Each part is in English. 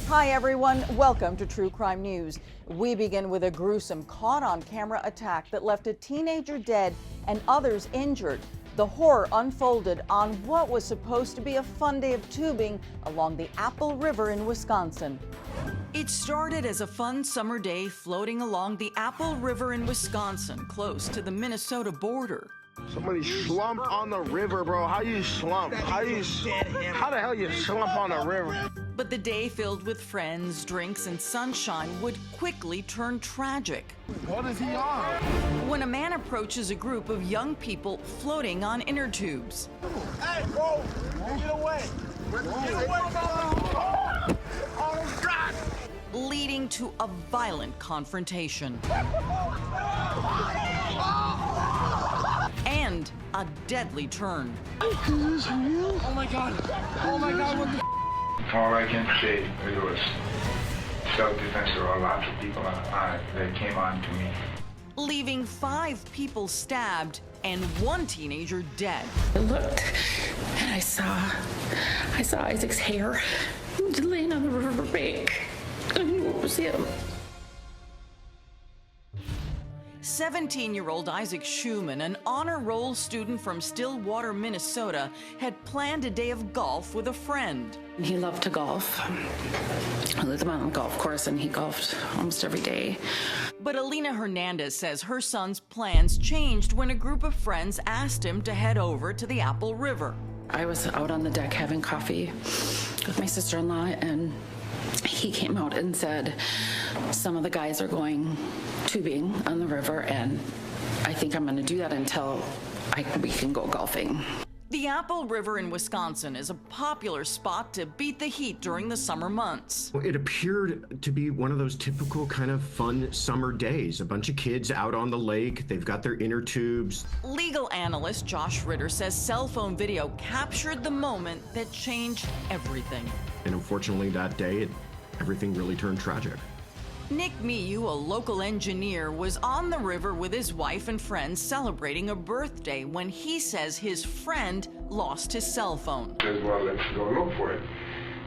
Hi everyone, welcome to True Crime News. We begin with a gruesome caught-on-camera attack that left a teenager dead and others injured. The horror unfolded on what was supposed to be a fun day of tubing along the Apple River in Wisconsin. It started as a fun summer day floating along the Apple River in Wisconsin, close to the Minnesota border. Somebody slumped on the river, bro. How you slump? How the hell you slump on the river? But the day filled with friends, drinks, and sunshine would quickly turn tragic. What is he on? When a man approaches a group of young people floating on inner tubes. Hey, bro! Get away! Get away, bro! Oh, God! Leading to a violent confrontation. And a deadly turn. Is this real? Oh my God! Oh my God! What the? All I can say, it was self-defense. There were lots of people that came on to me. Leaving 5 people stabbed and 1 teenager dead. I looked and I saw Isaac's hair laying on the riverbank. I knew it was him. 17-year-old Isaac Schuman, an honor roll student from Stillwater, Minnesota, had planned a day of golf with a friend. He loved to golf. I lived him on the golf course and he golfed almost every day. But Alina Hernandez says her son's plans changed when a group of friends asked him to head over to the Apple River. I was out on the deck having coffee with my sister-in-law and he came out and said, some of the guys are going tubing on the river and I think I'm going to do that until we can go golfing. The Apple River in Wisconsin is a popular spot to beat the heat during the summer months. It appeared to be one of those typical kind of fun summer days. A bunch of kids out on the lake, they've got their inner tubes. Legal analyst Josh Ritter says cell phone video captured the moment that changed everything. And unfortunately that day, everything really turned tragic. Nic Miu, a local engineer, was on the river with his wife and friends celebrating a birthday when he says his friend lost his cell phone. I said, well, let's go look for it.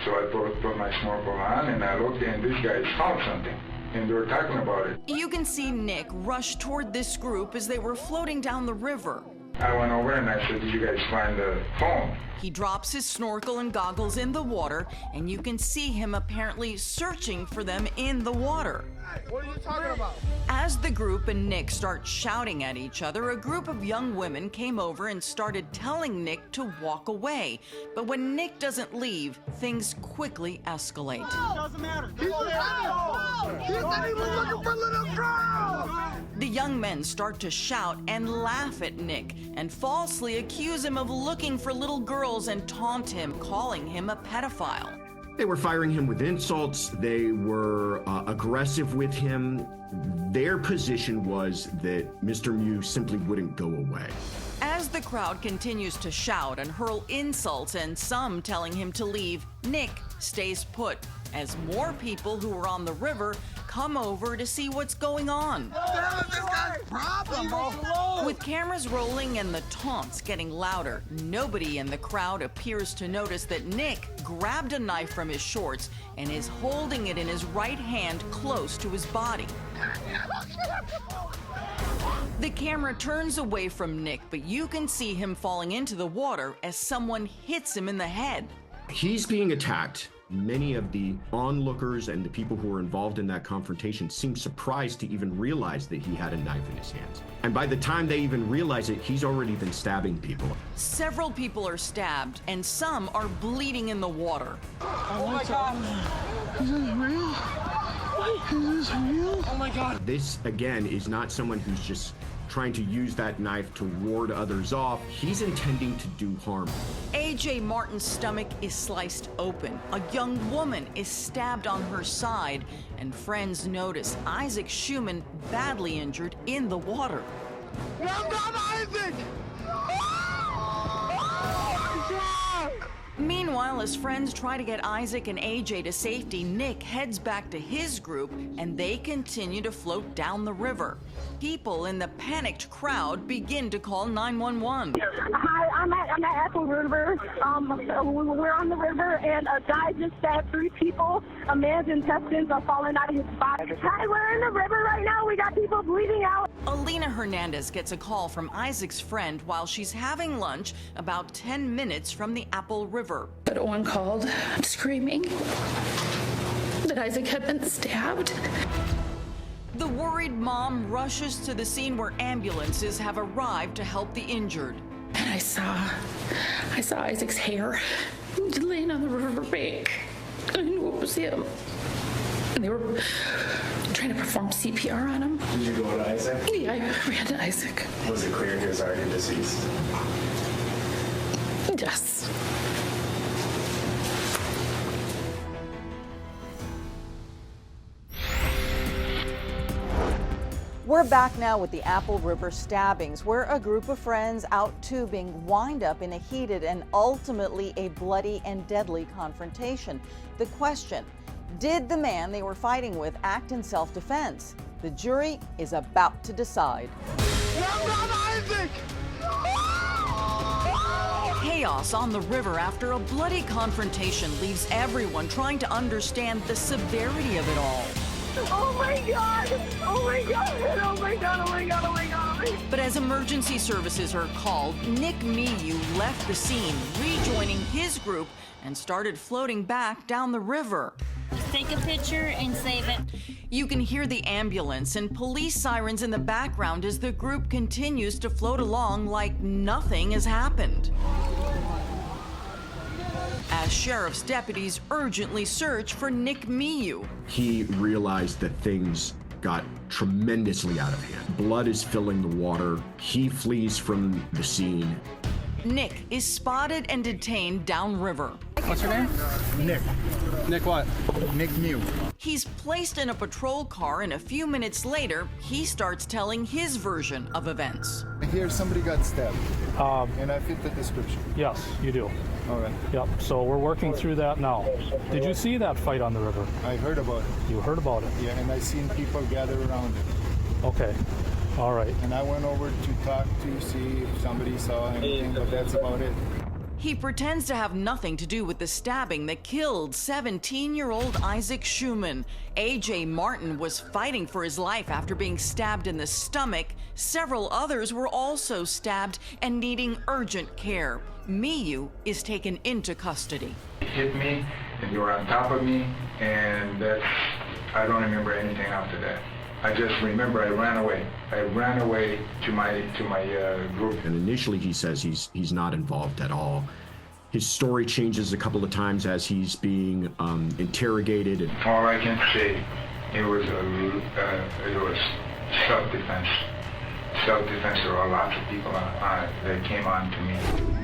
So I put my snorkel on and I looked and these guys found something. And they were talking about it. You can see Nick rush toward this group as they were floating down the river. I went over and I said, did you guys find the phone? He drops his snorkel and goggles in the water, and you can see him apparently searching for them in the water. What are you talking about? As the group and Nick start shouting at each other, a group of young women came over and started telling Nick to walk away. But when Nick doesn't leave, things quickly escalate. Doesn't matter. He said he was looking for little girls. The young men start to shout and laugh at Nick and falsely accuse him of looking for little girls and taunt him, calling him a pedophile. They were firing him with insults. They were aggressive with him. Their position was that Mr. Miu simply wouldn't go away. As the crowd continues to shout and hurl insults and some telling him to leave, Nick stays put as more people who are on the river come over to see what's going on. What the hell is this guy's problem, bro? With cameras rolling and the taunts getting louder, nobody in the crowd appears to notice that Nick grabbed a knife from his shorts and is holding it in his right hand close to his body. The camera turns away from Nick, but you can see him falling into the water as someone hits him in the head. He's being attacked. Many of the onlookers and the people who were involved in that confrontation seemed surprised to even realize that he had a knife in his hands. And by the time they even realize it, he's already been stabbing people. Several people are stabbed, and some are bleeding in the water. Oh my God. Is this real? Is this real? Oh my God. This, again, is not someone who's just trying to use that knife to ward others off. He's intending to do harm. A.J. Martin's stomach is sliced open. A young woman is stabbed on her side, and friends notice Isaac Schuman badly injured in the water. Well done, Isaac! Meanwhile, as friends try to get Isaac and AJ to safety, Nick heads back to his group and they continue to float down the river. People in the panicked crowd begin to call 911. Hi, I'm at Apple River. We're on the river, and a guy just stabbed 3 people. A man's intestines are falling out of his body. Hi, we're in the river right now. We got people bleeding out. Alina Hernandez gets a call from Isaac's friend while she's having lunch about 10 minutes from the Apple River. But Owen called screaming that Isaac had been stabbed. The worried mom rushes to the scene where ambulances have arrived to help the injured. And I saw Isaac's hair laying on the riverbank. I knew it was him. And they were trying to perform CPR on him. Did you go to Isaac? Yeah, I ran to Isaac. Was it clear he was already deceased? Yes. We're back now with the Apple River stabbings, where a group of friends out tubing wind up in a heated and ultimately a bloody and deadly confrontation. The question, did the man they were fighting with act in self-defense? The jury is about to decide. Isaac! Chaos on the river after a bloody confrontation leaves everyone trying to understand the severity of it all. Oh my God! Oh my God! Oh my God! Oh my God! Oh my God! But as emergency services are called, Nic Miu left the scene, rejoining his group and started floating back down the river. Just take a picture and save it. You can hear the ambulance and police sirens in the background as the group continues to float along like nothing has happened. As sheriff's deputies urgently search for Nic Miu. He realized that things got tremendously out of hand. Blood is filling the water. He flees from the scene. Nic is spotted and detained downriver. What's your name? Nic. Nic what? Nic Miu. He's placed in a patrol car, and a few minutes later, he starts telling his version of events. I hear somebody got stabbed, and I fit the description. Yes, you do. All right. Yep, so we're working through that now. Did you see that fight on the river? I heard about it. You heard about it? Yeah, and I seen people gather around it. Okay, all right. And I went over to talk to see if somebody saw anything, but that's about it. He pretends to have nothing to do with the stabbing that killed 17-year-old Isaac Schuman. A.J. Martin was fighting for his life after being stabbed in the stomach. Several others were also stabbed and needing urgent care. Miu is taken into custody. He hit me, and they were on top of me, and I don't remember anything after that. I just remember I ran away. I ran away to my group. And initially he says he's not involved at all. His story changes a couple of times as he's being interrogated. And all I can say, it was self-defense. Self-defense. There were lots of people that came on to me.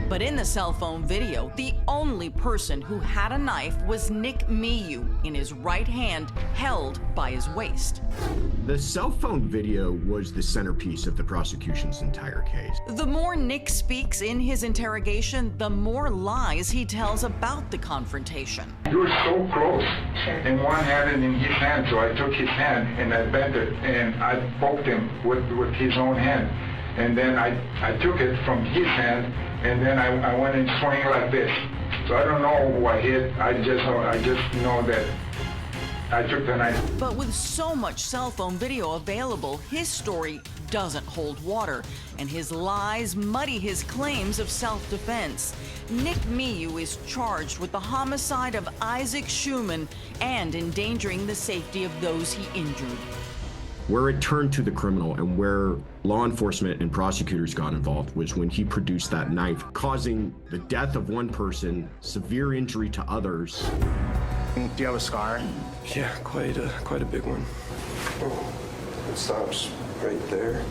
But in the cell phone video, the only person who had a knife was Nic Miu in his right hand, held by his waist. the cell phone video was the centerpiece of the prosecution's entire case. The more Nic speaks in his interrogation, the more lies he tells about the confrontation. He was so close, and one had it in his hand, so I took his hand and I bent it and I poked him with his own hand. And then I took it from his hand, and then I went and swung like this. So I don't know who I hit. I just know that I took the knife. But with so much cell phone video available, his story doesn't hold water, and his lies muddy his claims of self-defense. Nic Miu is charged with the homicide of Isaac Schuman and endangering the safety of those he injured. Where it turned to the criminal and where law enforcement and prosecutors got involved was when he produced that knife, causing the death of one person, severe injury to others. Do you have a scar? Yeah, quite a big one. It stops right there.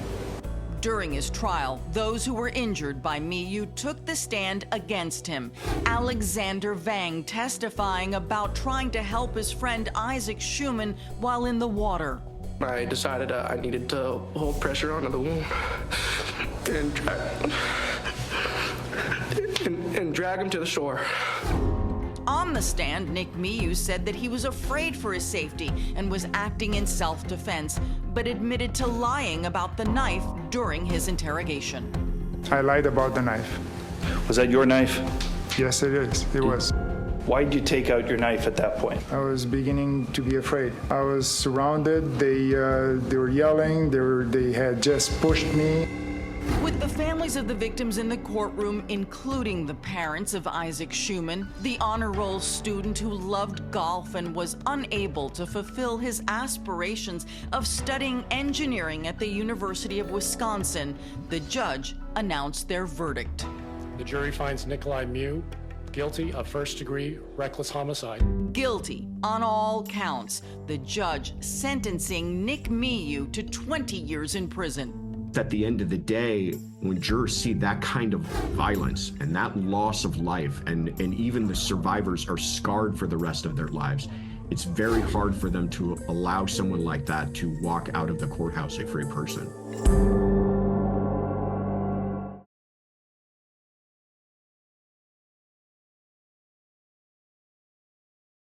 During his trial, those who were injured by Miu took the stand against him. Alexander Vang testifying about trying to help his friend Isaac Schuman while in the water. I decided I needed to hold pressure onto the wound and drag him to the shore. On the stand, Nic Miu said that he was afraid for his safety and was acting in self-defense, but admitted to lying about the knife during his interrogation. I lied about the knife. Was that your knife? Yes, it is. It was. Why did you take out your knife at that point? I was beginning to be afraid. I was surrounded. They were yelling. They had just pushed me. With the families of the victims in the courtroom, including the parents of Isaac Schuman, the honor roll student who loved golf and was unable to fulfill his aspirations of studying engineering at the University of Wisconsin, the judge announced their verdict. The jury finds Nic Miu guilty of first-degree reckless homicide. Guilty on all counts, the judge sentencing Nic Miu to 20 years in prison. At the end of the day, when jurors see that kind of violence and that loss of life, and even the survivors are scarred for the rest of their lives, it's very hard for them to allow someone like that to walk out of the courthouse a free person.